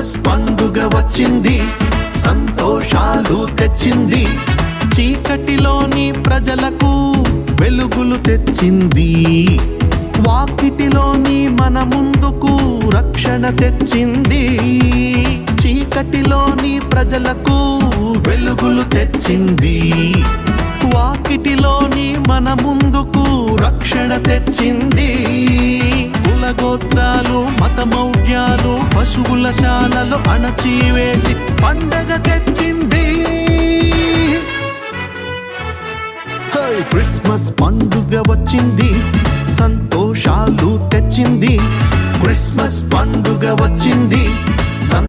Christmas పండుగ వచ్చింది, సంతోషాలు తెచ్చింది. చీకటిలోని ప్రజలకు వెలుగులు తెచ్చింది. వాకిటిలోని మన ముందుకు రక్షణ తెచ్చింది. చీకటిలోని ప్రజలకు వెలుగులు తెచ్చింది. వాకిటిలోని మన ముందుకు రక్షణ తెచ్చింది. కులగోత్రాలు మతమౌఢ్యాలు పశువుల శాలలో అణచివేసి పండగ తెచ్చింది. క్రిస్మస్ పండుగ వచ్చింది, సంతోషాలు తెచ్చింది. క్రిస్మస్ పండుగ వచ్చింది,